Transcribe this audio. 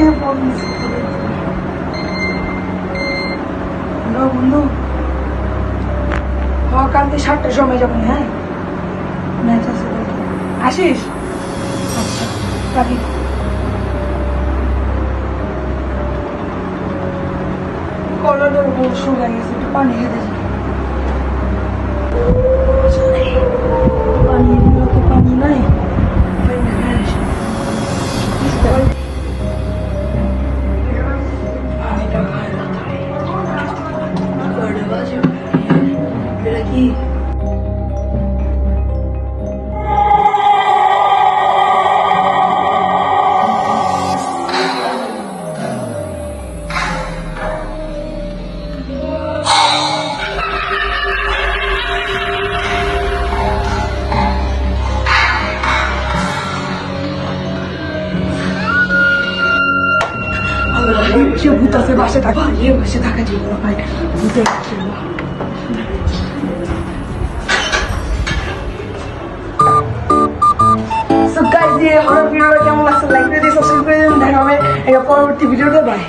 থেকে ফোন বন্ধু কালকে 7টার সময় যাবেন। হ্যাঁ ম্যাচ আছে, আসিস? আচ্ছা রাখি। কলার শুকাই গেছে, একটু পানি খেতে যাই। পানি তো পানি নাই। কি সে ভূত আছে, বাসে থাকা বাসে থাকা যাবে না ভাই, ভূতে হরর ভিডিওটা কেমন লাগছে লাইক করে দিয়ে সাবস্ক্রাইব করে দেবেন। দেখা হবে পরবর্তী ভিডিওতে। বাই।